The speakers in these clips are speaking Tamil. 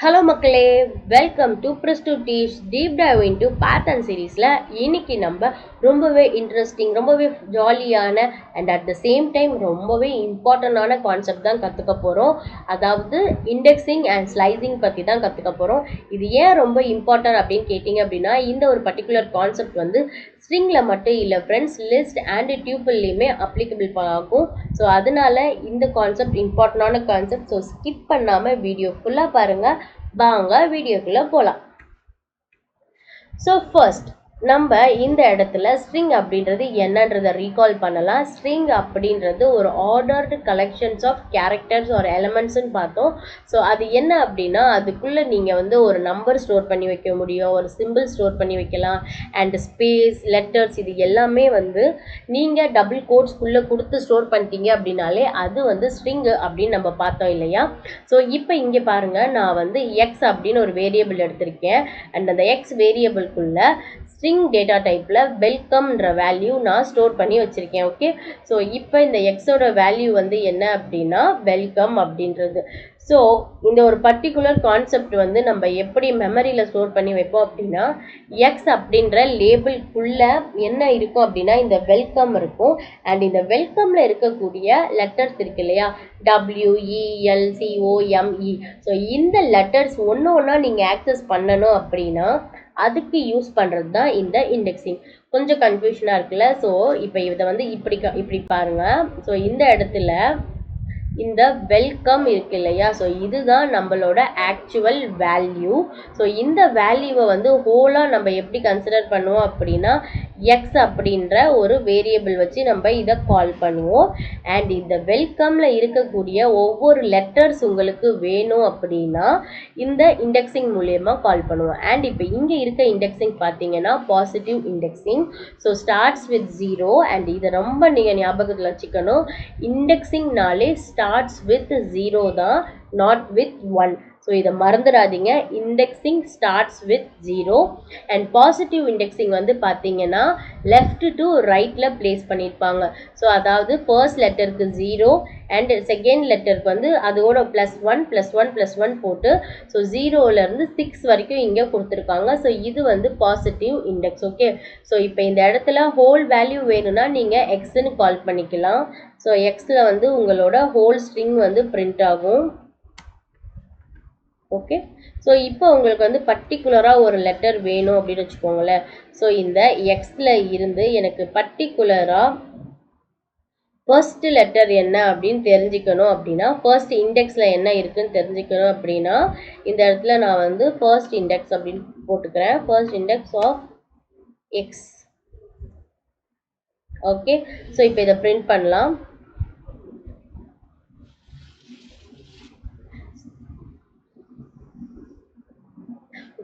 ஹலோ மக்களே, welcome to press to teach deep dive into pattern சீரீஸில் இன்னைக்கு நம்ம ரொம்பவே இன்ட்ரெஸ்டிங், ரொம்பவே ஜாலியான and at the same time ரொம்பவே இம்பார்ட்டண்டான கான்செப்ட் தான் கற்றுக்க போகிறோம். அதாவது இண்டெக்ஸிங் அண்ட் ஸ்லைசிங் பற்றி தான் கற்றுக்க போகிறோம். இது ஏன் ரொம்ப இம்பார்ட்டன்ட் அப்படின்னு கேட்டிங்க அப்படின்னா, இந்த ஒரு பர்டிகுலர் கான்செப்ட் வந்து ஸ்ட்ரிங்கில் மட்டும் இல்லை ஃப்ரெண்ட்ஸ், லிஸ்ட் அண்ட் டியூப்பிள்லையுமே அப்ளிகபிள் ஆகும். ஸோ அதனால இந்த கான்செப்ட் இம்பார்ட்டண்டான கான்செப்ட். ஸோ ஸ்கிப் பண்ணாமல் வீடியோ ஃபுல்லாக பாருங்கள். வாங்க வீடியோக்குள்ள போலாம். ஸோ ஃபர்ஸ்ட் நம்ம இந்த இடத்துல ஸ்ட்ரிங் அப்படின்றது என்னன்றதை ரீகால் பண்ணலாம். ஸ்ட்ரிங் அப்படின்றது ஒரு ஆர்டர்டு கலெக்ஷன்ஸ் ஆஃப் கேரக்டர்ஸ் ஒரு எலமெண்ட்ஸ்ன்னு பார்த்தோம். ஸோ அது என்ன அப்படின்னா, அதுக்குள்ளே நீங்கள் வந்து ஒரு நம்பர் ஸ்டோர் பண்ணி வைக்க முடியும், ஒரு சிம்பிள் ஸ்டோர் பண்ணி வைக்கலாம், அண்ட் ஸ்பேஸ், லெட்டர்ஸ், இது எல்லாமே வந்து நீங்கள் டபுள் கோட்ஸ்குள்ளே கொடுத்து ஸ்டோர் பண்ணிட்டீங்க அப்படின்னாலே அது வந்து ஸ்ட்ரிங் அப்படின்னு நம்ம பார்த்தோம் இல்லையா. ஸோ இப்போ இங்கே பாருங்கள், நான் வந்து எக்ஸ் அப்படின்னு ஒரு வேரியபிள் எடுத்திருக்கேன். அண்ட் அந்த எக்ஸ் வேரியபிள்குள்ள ஸ்ட்ரிங் டேட்டா டைப்பில் வெல்கம்ன்ற வேல்யூ நான் ஸ்டோர் பண்ணி வச்சுருக்கேன். ஓகே, ஸோ இப்போ இந்த எக்ஸோட வேல்யூ வந்து என்ன அப்படின்னா வெல்கம் அப்படின்றது. ஸோ இந்த ஒரு பர்டிகுலர் கான்செப்ட் வந்து நம்ம எப்படி மெமரியில் ஸ்டோர் பண்ணி வைப்போம் அப்படின்னா, எக்ஸ் அப்படின்ற லேபிள்குள்ளே என்ன இருக்கும் அப்படின்னா இந்த வெல்கம் இருக்கும். அண்ட் இந்த வெல்கமில் இருக்கக்கூடிய லெட்டர்ஸ் இருக்கு இல்லையா, WELCOME. ஸோ இந்த லெட்டர்ஸ் ஒன்று ஒன்றா நீங்கள் ஆக்சஸ் பண்ணணும் அப்படின்னா அதுக்கு யூஸ் பண்ணுறது தான் இந்த இண்டெக்ஸிங். கொஞ்சம் கன்ஃபியூஷனாக இருக்குல்ல. ஸோ இப்போ இதை வந்து இப்படி பாருங்கள். ஸோ இந்த இடத்துல இந்த வெல்கம் இருக்கு இல்லையா, ஸோ இதுதான் நம்மளோட ஆக்சுவல் வேல்யூ. ஸோ இந்த வேல்யூவை வந்து ஹோலாக நம்ம எப்படி கன்சிடர் பண்ணுவோம் அப்படின்னா, எக்ஸ் அப்படின்ற ஒரு வேரியபிள் வச்சு நம்ம இதை கால் பண்ணுவோம். அண்ட் இந்த வெல்கமில் இருக்கக்கூடிய ஒவ்வொரு லெட்டர்ஸ் உங்களுக்கு வேணும் அப்படின்னா இந்த இண்டெக்ஸிங் மூலயமா கால் பண்ணுவோம். அண்ட் இப்போ இங்கே இருக்க இண்டெக்ஸிங் பார்த்தீங்கன்னா positive indexing. So starts with 0. And இதை ரொம்ப நீங்கள் ஞாபகத்தில் வச்சுக்கணும், இண்டெக்ஸிங்னாலே ஸ்டார்ட்ஸ் வித் 0 தான், நாட் வித் 1. ஸோ இதை மறந்துடாதீங்க. Indexing starts with 0. And positive indexing வந்து பார்த்தீங்கன்னா லெஃப்ட் டு ரைட்டில் பிளேஸ் பண்ணியிருப்பாங்க. ஸோ அதாவது ஃபர்ஸ்ட் லெட்டருக்கு 0 அண்ட் செகண்ட் லெட்டருக்கு வந்து அதோட +1 +1 +1 போட்டு ஸோ 0லேருந்து 6 வரைக்கும் இங்கே கொடுத்துருக்காங்க. ஸோ இது வந்து பாசிட்டிவ் இண்டெக்ஸ். ஓகே, ஸோ இப்போ இந்த இடத்துல ஹோல் வேல்யூ வேணும்னா நீங்கள் எக்ஸ்ன்னு கால் பண்ணிக்கலாம். ஸோ எக்ஸில் வந்து உங்களோட ஹோல் ஸ்ட்ரிங் வந்து பிரிண்ட் ஆகும். ஓகே, ஸோ இப்போ உங்களுக்கு வந்து பர்டிகுலராக ஒரு லெட்டர் வேணும் அப்படின்னு வச்சுக்கோங்களேன். ஸோ இந்த எக்ஸில் இருந்து எனக்கு பர்டிகுலராக ஃபர்ஸ்ட் லெட்டர் என்ன அப்படின்னு தெரிஞ்சுக்கணும் அப்படின்னா, ஃபர்ஸ்ட் இண்டெக்ஸில் என்ன இருக்குன்னு தெரிஞ்சுக்கணும் அப்படின்னா இந்த இடத்துல நான் வந்து ஃபர்ஸ்ட் இண்டெக்ஸ் அப்படின்னு போட்டுக்கிறேன். First index of x. Okay, so இப்போ இதை பிரிண்ட் பண்ணலாம்.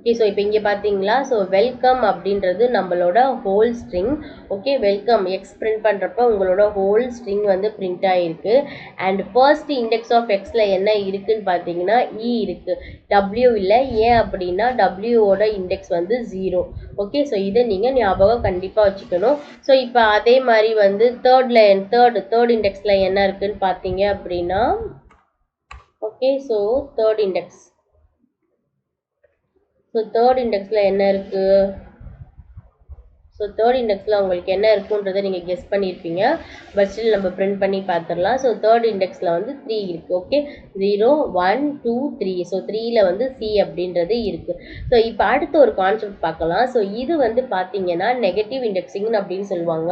ஓகே, ஸோ இப்போ இங்கே பார்த்தீங்களா, ஸோ வெல்கம் அப்படின்றது நம்மளோட whole string. Okay, welcome X print பண்ணுறப்ப உங்களோட ஹோல் ஸ்ட்ரிங் வந்து பிரிண்ட் ஆகிருக்கு. அண்ட் ஃபர்ஸ்ட் இண்டெக்ஸ் ஆஃப் எக்ஸில் என்ன இருக்குதுன்னு பார்த்தீங்கன்னா இ இருக்குது, டபிள்யூ இல்லை. ஏன் அப்படின்னா டபிள்யூவோட இண்டெக்ஸ் வந்து 0. ஓகே, ஸோ இதை நீங்கள் ஞாபகம் கண்டிப்பாக வச்சுக்கணும். ஸோ இப்போ அதே மாதிரி வந்து தேர்ட் இண்டெக்ஸில் என்ன இருக்குதுன்னு பார்த்தீங்க அப்படின்னா, okay, so third index. So third இண்டெக்ஸில் என்ன இருக்குது, ஸோ தேர்ட் இண்டெக்ஸில் உங்களுக்கு என்ன இருக்குன்றதை நீங்கள் கெஸ் பண்ணியிருப்பீங்க. பட் ஸ்டில் நம்ம பிரிண்ட் பண்ணி பார்த்துடலாம். ஸோ தேர்ட் இண்டெக்ஸில் வந்து 3 இருக்குது. ஓகே, 0 1 2 3. ஸோ 3ல் வந்து சி அப்படின்றது இருக்குது. ஸோ இப்போ அடுத்த ஒரு கான்செப்ட் பார்க்கலாம். ஸோ இது வந்து பார்த்தீங்கன்னா நெகட்டிவ் இண்டெக்ஸிங்னு அப்படின்னு சொல்லுவாங்க.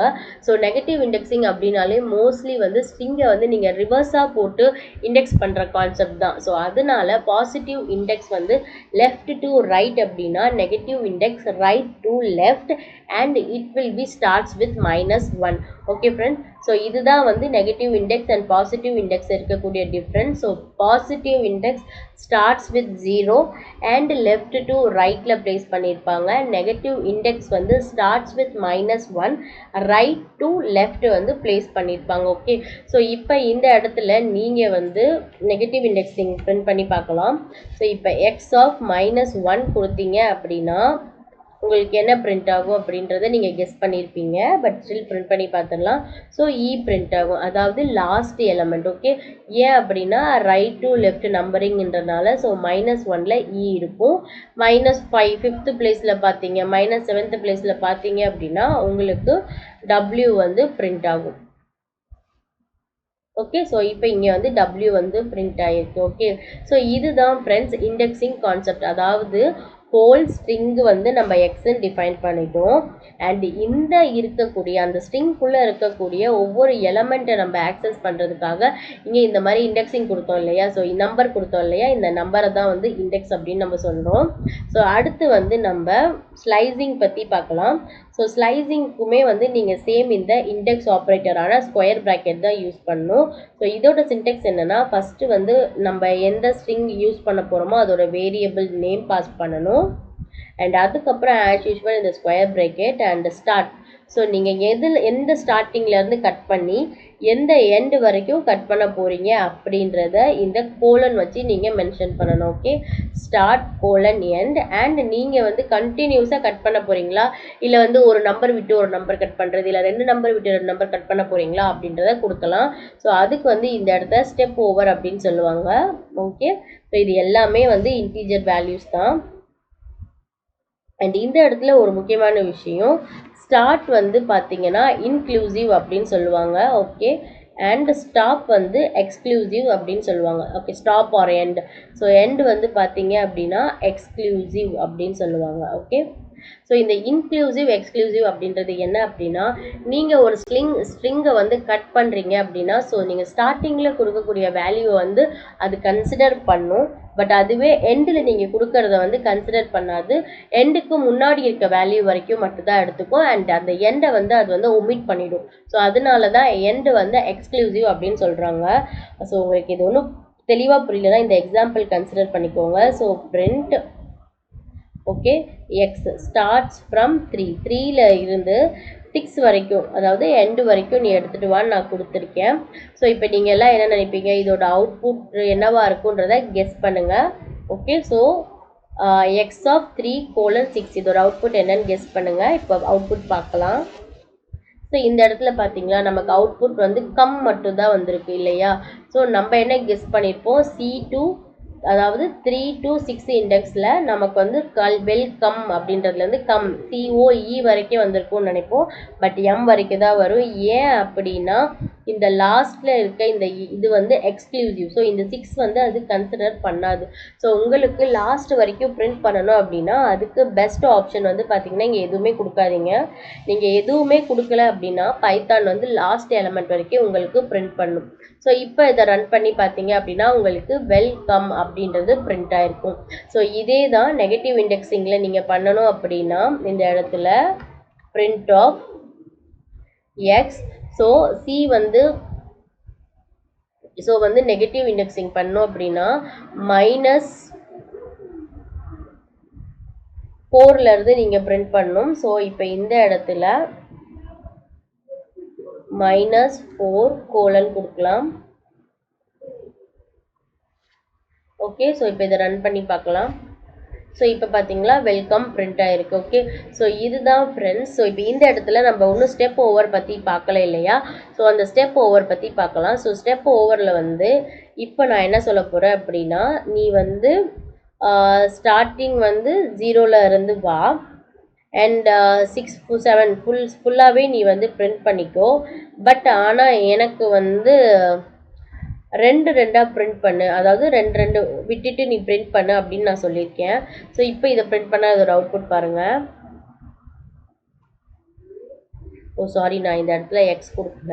ஸோ நெகட்டிவ் இண்டெக்ஸிங் அப்படின்னாலே மோஸ்ட்லி வந்து ஸ்ட்ரிங்கை வந்து நீங்கள் ரிவர்ஸாக போட்டு இண்டெக்ஸ் பண்ணுற கான்செப்ட் தான். ஸோ அதனால பாசிட்டிவ் இண்டெக்ஸ் வந்து லெஃப்ட் டு ரைட் அப்படின்னா negative index right to left and it will be starts with -1. okay friends, so இதுதான் வந்து negative index and positive index இருக்கக்கூடிய difference. So positive index starts with 0 and left to ரைட்டில் பிளேஸ் பண்ணியிருப்பாங்க. நெகட்டிவ் இண்டெக்ஸ் வந்து starts with -1 right to left வந்து பிளேஸ் பண்ணியிருப்பாங்க. ஓகே, ஸோ இப்போ இந்த இடத்துல நீங்கள் வந்து நெகட்டிவ் இண்டெக்ஸிங் பிரிண்ட் பண்ணி பார்க்கலாம். ஸோ இப்போ எக்ஸ் ஆஃப் -1 கொடுத்தீங்க அப்படின்னா உங்களுக்கு என்ன பிரிண்ட் ஆகும் அப்படின்றத நீங்கள் கெஸ் பண்ணியிருப்பீங்க. பட் ஸ்டில் பிரிண்ட் பண்ணி பார்த்துடலாம். ஸோ பிரிண்ட் ஆகும், அதாவது லாஸ்ட் எலமெண்ட். ஓகே, ஏன் அப்படின்னா ரைட் டு லெஃப்ட் நம்பரிங்ன்றனால. ஸோ -1ல இருக்கும். -5 5th பிளேஸில் பார்த்தீங்க, -7th பிளேஸில் பார்த்தீங்க அப்படின்னா உங்களுக்கு W வந்து பிரிண்ட் ஆகும். ஓகே, ஸோ இப்போ இங்கே வந்து W வந்து பிரிண்ட் ஆகிருக்கு. ஓகே, ஸோ இதுதான் ஃப்ரெண்ட்ஸ் இண்டெக்ஸிங் கான்செப்ட். அதாவது ஹோல் ஸ்ட்ரிங் வந்து நம்ம எக்ஸ்ன்னு டிஃபைன் பண்ணிட்டோம். அண்ட் இந்த இருக்கக்கூடிய அந்த ஸ்ட்ரிங்குள்ளே இருக்கக்கூடிய ஒவ்வொரு எலமெண்ட்டை நம்ம ஆக்சஸ் பண்ணுறதுக்காக இங்கே இந்த மாதிரி இண்டெக்ஸிங் கொடுத்தோம் இல்லையா. ஸோ நம்பர் கொடுத்தோம் இல்லையா, இந்த நம்பரை தான் வந்து இண்டெக்ஸ் அப்படின்னு நம்ம சொல்கிறோம். ஸோ அடுத்து வந்து நம்ம ஸ்லைசிங் பற்றி பார்க்கலாம். ஸோ ஸ்லைசிங்க்குமே வந்து நீங்கள் சேம் இந்த இண்டெக்ஸ் ஆப்ரேட்டரான ஸ்கொயர் ப்ராக்கெட் தான் யூஸ் பண்ணணும். ஸோ இதோட சின்டெக்ஸ் என்னென்னா, ஃபஸ்ட்டு வந்து நம்ம எந்த ஸ்ட்ரிங் யூஸ் பண்ண போகிறோமோ அதோட வேரியபிள் நேம் பாஸ் பண்ணணும். அண்ட் அதுக்கப்புறம் ஆஸ் யூஷுவல் இந்த square bracket and start. So நீங்கள் எந்த ஸ்டார்டிங்லேருந்து கட் பண்ணி எந்த எண்டு வரைக்கும் கட் பண்ண போகிறீங்க அப்படின்றத இந்த கோலன் வச்சு நீங்கள் மென்ஷன் பண்ணணும். Okay, start colon end. And நீங்கள் வந்து கண்டினியூஸாக கட் பண்ண போகிறீங்களா, இல்லை வந்து ஒரு நம்பர் விட்டு ஒரு நம்பர் கட் பண்ணுறது, இல்லை 2 நம்பர் விட்டு 2 நம்பர் கட் பண்ண போகிறீங்களா அப்படின்றத கொடுக்கலாம். ஸோ அதுக்கு வந்து இந்த இடத்த ஸ்டெப் ஓவர் அப்படின்னு சொல்லுவாங்க. ஓகே, ஸோ இது எல்லாமே வந்து இன்டீஜர் வேல்யூஸ் தான். அண்ட் இந்த இடத்துல ஒரு முக்கியமான விஷயம், ஸ்டார்ட் வந்து பார்த்தீங்கன்னா இன்க்ளூசிவ் அப்படின்னு சொல்லுவாங்க. ஓகே, அண்ட் ஸ்டாப் வந்து எக்ஸ்க்ளூசிவ் அப்படின்னு சொல்லுவாங்க. Okay, stop R end. So end வந்து பார்த்தீங்க அப்படின்னா எக்ஸ்க்ளூசிவ் அப்படின்னு சொல்லுவாங்க. ஓகே, ஸோ இந்த இன்க்ளூசிவ் எக்ஸ்க்ளூசிவ் அப்படின்றது என்ன அப்படின்னா, நீங்கள் ஒரு ஸ்ட்ரிங்கை வந்து கட் பண்ணுறீங்க அப்படின்னா, ஸோ நீங்கள் ஸ்டார்டிங்கில் கொடுக்கக்கூடிய வேல்யூவை வந்து அது கன்சிடர் பண்ணும். பட் அதுவே எண்டில் நீங்கள் கொடுக்கறத வந்து கன்சிடர் பண்ணாது. எண்டுக்கு முன்னாடி இருக்க வேல்யூ வரைக்கும் மட்டும்தான் எடுத்துக்கும். அண்ட் அந்த எண்டை வந்து அது வந்து ஒமிட் பண்ணிடும். ஸோ அதனால தான் எண்டு வந்து எக்ஸ்க்ளூசிவ் அப்படின்னு சொல்கிறாங்க. ஸோ உங்களுக்கு இது ஒன்றும் தெளிவாக புரியலன்னா இந்த எக்ஸாம்பிள் கன்சிடர் பண்ணிக்கோங்க. So print okay x starts from 3ல இருந்து 6 வரைக்கும், அதாவது எண்டு வரைக்கும் நீ எடுத்துகிட்டு வான்னு நான் கொடுத்துருக்கேன். ஸோ இப்போ நீங்கள் எல்லாம் என்ன நினைப்பீங்க, இதோட அவுட்புட் என்னவா இருக்குன்றத கெஸ் பண்ணுங்கள். ஓகே, ஸோ எக்ஸ் ஆஃப் 3:6 இதோட அவுட்புட் என்னன்னு கெஸ் பண்ணுங்கள். இப்போ அவுட்புட் பார்க்கலாம். ஸோ இந்த இடத்துல பார்த்தீங்களா, நமக்கு அவுட்புட் வந்து கம் மட்டும் தான் வந்திருக்கு இல்லையா. ஸோ நம்ம என்ன கெஸ் பண்ணியிருப்போம், C2, அதாவது 3 to 6 இண்டெக்ஸில் நமக்கு வந்து வெல்கம் அப்படின்றதுலேருந்து கம் COE வரைக்கும் வந்திருக்கும்னு நினைப்போம். பட் M வரைக்கும் தான் வரும். ஏன் அப்படின்னா இந்த லாஸ்ட்டில் இருக்க இந்த இது வந்து எக்ஸ்க்ளூசிவ். ஸோ இந்த 6 வந்து அது கன்சிடர் பண்ணாது. ஸோ உங்களுக்கு லாஸ்ட் வரைக்கும் பிரிண்ட் பண்ணணும் அப்படின்னா அதுக்கு பெஸ்ட் ஆப்ஷன் வந்து பார்த்தீங்கன்னா இங்கே எதுவுமே கொடுக்காதீங்க. நீங்கள் எதுவுமே கொடுக்கல அப்படின்னா பைத்தான் வந்து லாஸ்ட் எலமெண்ட் வரைக்கும் உங்களுக்கு பிரிண்ட் பண்ணும். ஸோ இப்போ இதை ரன் பண்ணி பார்த்தீங்க அப்படின்னா உங்களுக்கு வெல்கம் அப்படின்றது பிரிண்ட் ஆயிருக்கும். ஸோ இதே தான் நெகட்டிவ் இண்டெக்ஸிங்கில் நீங்கள் பண்ணணும் அப்படின்னா இந்த இடத்துல print of x. So so வந்து நெகட்டிவ் இண்டெக்ஸிங் பண்ணோம் அப்படின்னா -4லேருந்து நீங்கள் பிரிண்ட் பண்ணணும். ஸோ இப்போ இந்த இடத்துல -4 கோலன் கொடுக்கலாம். ஓகே, ஸோ இப்போ இதை ரன் பண்ணி பார்க்கலாம். ஸோ இப்போ பார்த்தீங்களா வெல்கம் பிரிண்ட் ஆகிருக்கு. ஓகே, ஸோ இதுதான் ஃப்ரெண்ட்ஸ். ஸோ இப்போ இந்த இடத்துல நம்ம ஒன்றும் ஸ்டெப் ஓவர் பற்றி பார்க்கல இல்லையா. ஸோ அந்த ஸ்டெப் ஓவர் பற்றி பார்க்கலாம். ஸோ ஸ்டெப் ஓவரில் வந்து இப்போ நான் என்ன சொல்ல போகிறேன் அப்படின்னா, நீ வந்து ஸ்டார்டிங் வந்து 0ல் இருந்து வா அண்ட் 6 to 7 ஃபுல்லாகவே நீ வந்து பிரிண்ட் பண்ணிக்கோ. பட் ஆனால் எனக்கு வந்து 2 பிரிண்ட் பண்ணு, அதாவது 2 விட்டுட்டு நீ பிரிண்ட் பண்ணு அப்படின்னு நான் சொல்லியிருக்கேன். ஸோ இப்போ இதை பிரிண்ட் பண்ண அதோட அவுட்புட் பாருங்கள். ஓ சாரி, நான் இந்த இடத்துல எக்ஸ் கொடுக்கல.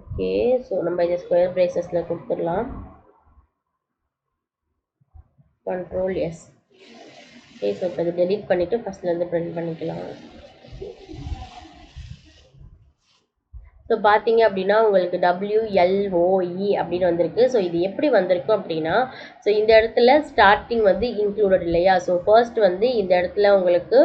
ஓகே, ஸோ நம்ம இதை ஸ்கொயர் பிரேசஸில் கொடுத்துடலாம். Ctrl S. ஓகே, ஸோ இப்போ இதை டெலீட் பண்ணிவிட்டு ஃபஸ்ட்லேருந்து பிரிண்ட் பண்ணிக்கலாம். ஸோ பார்த்தீங்க அப்படின்னா உங்களுக்கு WLOE அப்படின்னு வந்திருக்கு. ஸோ இது எப்படி வந்திருக்கும் அப்படின்னா, ஸோ இந்த இடத்துல ஸ்டார்டிங் வந்து இன்க்ளூடட் இல்லையா? ஸோ ஃபர்ஸ்ட் வந்து இந்த இடத்துல உங்களுக்கு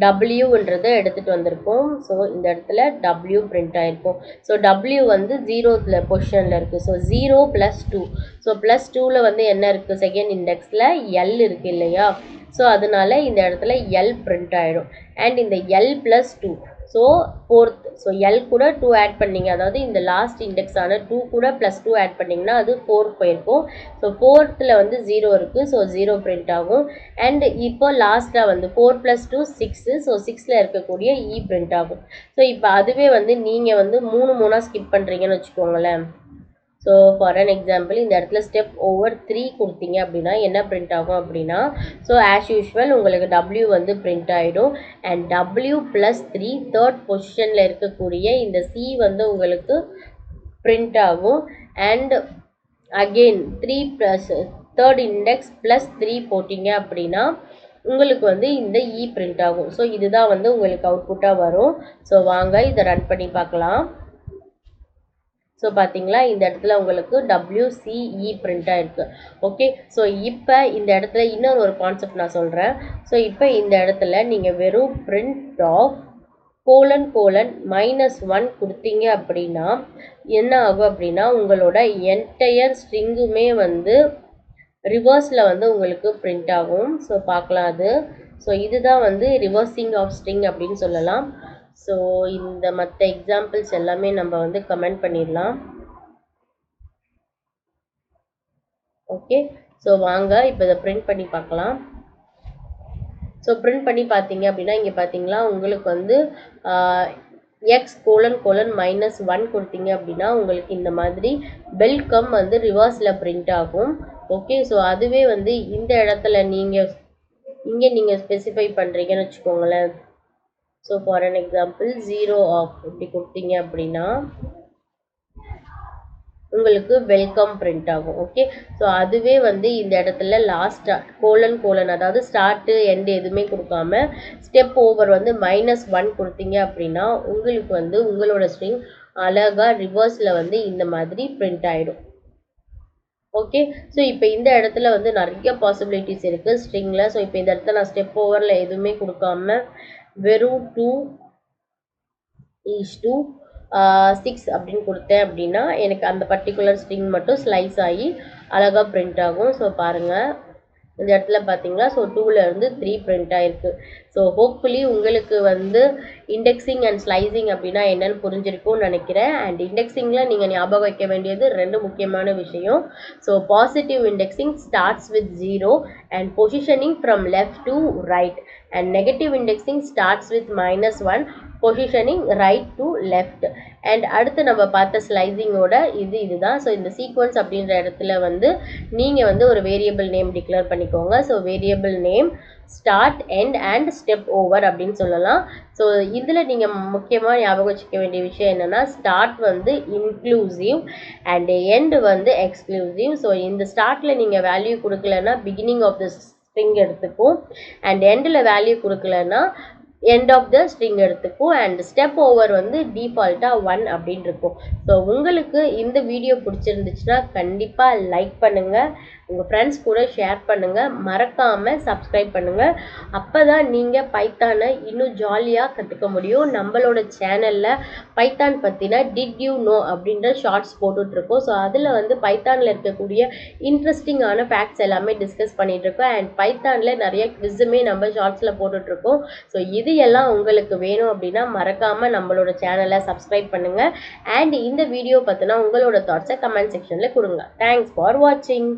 டபிள்யூன்றதை எடுத்துகிட்டு வந்திருக்கும். ஸோ இந்த இடத்துல W பிரிண்ட் ஆகிருக்கும். ஸோ W வந்து 0th பொசிஷனில் இருக்குது. ஸோ 0 + 2. ஸோ +2ல் வந்து என்ன இருக்குது? செகண்ட் இண்டெக்ஸில் L இருக்குது இல்லையா? ஸோ அதனால இந்த இடத்துல L பிரிண்ட் ஆகிடும். அண்ட் இந்த L + 2. So fourth. So L கூட 2 ஆட் பண்ணிங்க, அதாவது இந்த லாஸ்ட் இண்டெக்ஸான 2 கூட +2 ஆட் பண்ணிங்கன்னா அது 4 போயிருக்கும். ஸோ ஃபோர்த்தில் வந்து 0 இருக்குது. ஸோ 0 பிரிண்ட் ஆகும். அண்ட் இப்போ லாஸ்ட்டாக வந்து 4 + 2 6. ஸோ 6ல் இருக்கக்கூடிய E பிரிண்ட் ஆகும். ஸோ இப்போ அதுவே வந்து நீங்கள் வந்து 3 ஸ்கிப் பண்ணுறீங்கன்னு வச்சுக்கோங்களேன். ஸோ ஃபார் அன் எக்ஸாம்பிள் இந்த இடத்துல ஸ்டெப் ஓவர் 3 கொடுத்தீங்க அப்படின்னா என்ன பிரிண்ட் ஆகும் அப்படின்னா, ஸோ ஆஸ் யூஷுவல் உங்களுக்கு W வந்து பிரிண்ட் ஆகிடும். அண்ட் W + 3 தேர்ட் பொசிஷனில் இருக்கக்கூடிய இந்த C வந்து உங்களுக்கு பிரிண்ட் ஆகும். And again 3 plus third index +3 போட்டிங்க அப்படின்னா உங்களுக்கு வந்து இந்த E பிரிண்ட் ஆகும். ஸோ இதுதான் வந்து உங்களுக்கு அவுட்புட்டாக வரும். ஸோ வாங்க இதை ரன் பண்ணி பார்க்கலாம். ஸோ பார்த்தீங்களா இந்த இடத்துல உங்களுக்கு WCE பிரிண்ட் ஆகிருக்கு. ஓகே, ஸோ இப்போ இந்த இடத்துல இன்னொரு ஒரு கான்செப்ட் நான் சொல்கிறேன். ஸோ இப்போ இந்த இடத்துல நீங்கள் வெறும் பிரிண்ட் ஆஃப் ::-1 கொடுத்தீங்க அப்படின்னா என்ன ஆகும் அப்படின்னா உங்களோட என்டையர் ஸ்ட்ரிங்குமே வந்து ரிவர்ஸில் வந்து உங்களுக்கு பிரிண்ட் ஆகும். ஸோ பார்க்கலாம் அது. ஸோ இதுதான் வந்து ரிவர்சிங் ஆஃப் ஸ்ட்ரிங் அப்படின்னு சொல்லலாம். ஸோ இந்த மற்ற எக்ஸாம்பிள்ஸ் எல்லாமே நம்ம வந்து கமெண்ட் பண்ணிடலாம். ஓகே, ஸோ வாங்க இப்போ இதை பிரிண்ட் பண்ணி பார்க்கலாம். ஸோ பிரிண்ட் பண்ணி பார்த்தீங்க அப்படின்னா இங்கே பார்த்தீங்களா உங்களுக்கு வந்து X::-1 கொடுத்தீங்க அப்படின்னா உங்களுக்கு இந்த மாதிரி வெல்கம் வந்து ரிவர்ஸில் பிரிண்ட் ஆகும். ஓகே, ஸோ அதுவே வந்து இந்த இடத்துல நீங்கள் ஸ்பெசிஃபை பண்ணுறீங்கன்னு வச்சுக்கோங்களேன். So for an example 0 of இப்படி கொடுத்தீங்க அப்படின்னா உங்களுக்கு வெல்கம் பிரிண்ட் ஆகும். ஓகே, ஸோ அதுவே வந்து இந்த இடத்துல லாஸ்ட்டாக : அதாவது ஸ்டார்ட்டு எண்டு எதுவுமே கொடுக்காம ஸ்டெப் ஓவர் வந்து -1 கொடுத்தீங்க அப்படின்னா உங்களுக்கு வந்து உங்களோட ஸ்ட்ரிங் அழகாக ரிவர்ஸில் வந்து இந்த மாதிரி பிரிண்ட் ஆகிடும். ஓகே, ஸோ இப்போ இந்த இடத்துல வந்து நிறைய பாசிபிலிட்டிஸ் இருக்குது ஸ்ட்ரிங்கில். ஸோ இப்போ இந்த இடத்துல நான் ஸ்டெப் ஓவரில் எதுவுமே கொடுக்காம வெறும் 2:6 அப்படின்னு கொடுத்தேன் அப்படின்னா எனக்கு அந்த பர்டிகுலர் ஸ்ட்ரிங் மட்டும் ஸ்லைஸ் ஆகி அழகாக பிரிண்ட் ஆகும். ஸோ பாருங்கள் இந்த இடத்துல பார்த்தீங்களா, ஸோ 2லேருந்து 3 பிரிண்ட் ஆகிருக்கு. ஸோ ஹோப்ஃபுல்லி உங்களுக்கு வந்து இண்டெக்ஸிங் அண்ட் ஸ்லைசிங் அப்படின்னா என்னென்னு புரிஞ்சிருக்கும்னு நினைக்கிறேன். அண்ட் இண்டெக்ஸிங்கில் நீங்கள் ஞாபகம் வைக்க வேண்டியது 2 முக்கியமான விஷயம். So positive indexing starts with 0 and positioning from left to right. And negative indexing starts with -1 positioning right to left. And அடுத்து நம்ம பார்த்த ஸ்லைசிங்கோட இதுதான். ஸோ இந்த சீக்வன்ஸ் அப்படின்ற இடத்துல வந்து நீங்கள் வந்து ஒரு வேரியபிள் நேம் டிக்ளேர் பண்ணிக்கோங்க. So variable name start end and step over அப்படின்னு சொல்லலாம். ஸோ இதில் நீங்கள் முக்கியமாக ஞாபகம் வச்சுக்க வேண்டிய விஷயம் என்னென்னா ஸ்டார்ட் வந்து இன்க்ளூசிவ் அண்ட் எண்ட் வந்து எக்ஸ்க்ளூசிவ். ஸோ இந்த ஸ்டார்ட்டில் நீங்கள் வேல்யூ கொடுக்கலன்னா பிகினிங் ஆஃப் த ஸ்ட்ரிங் எடுத்துக்கும். அண்ட் எண்டில் வேல்யூ கொடுக்கலன்னா எண்ட் ஆஃப் த ஸ்ட்ரிங் எடுத்துக்கும். அண்ட் ஸ்டெப் ஓவர் வந்து டிஃபால்ட்டாக 1 அப்படின்னு இருக்கும். ஸோ உங்களுக்கு இந்த வீடியோ பிடிச்சிருந்துச்சுன்னா கண்டிப்பாக லைக் பண்ணுங்கள், உங்கள் ஃப்ரெண்ட்ஸ் கூட ஷேர் பண்ணுங்கள், மறக்காமல் சப்ஸ்கிரைப் பண்ணுங்கள். அப்போ தான் நீங்கள் பைத்தானை இன்னும் ஜாலியாக கற்றுக்க முடியும். நம்மளோட சேனலில் பைத்தான் பற்றின டிட் யூ நோ அப்படின்ற ஷார்ட்ஸ் போட்டுட்ருக்கோம். ஸோ அதில் வந்து பைத்தானில் இருக்கக்கூடிய இன்ட்ரெஸ்டிங்கான ஃபேக்ட்ஸ் எல்லாமே டிஸ்கஸ் பண்ணிகிட்ருக்கோம். அண்ட் பைத்தானில் நிறைய குவிஸுமே நம்ம ஷார்ட்ஸில் போட்டுட்ருக்கோம். ஸோ இது எல்லாம் உங்களுக்கு வேணும் அப்படின்னா மறக்காமல் நம்மளோட சேனலை சப்ஸ்கிரைப் பண்ணுங்கள். அண்ட் இந்த வீடியோ பற்றினா உங்களோட தாட்ஸை கமெண்ட் செக்ஷனில் கொடுங்க. தேங்க்ஸ் ஃபார் வாட்சிங்.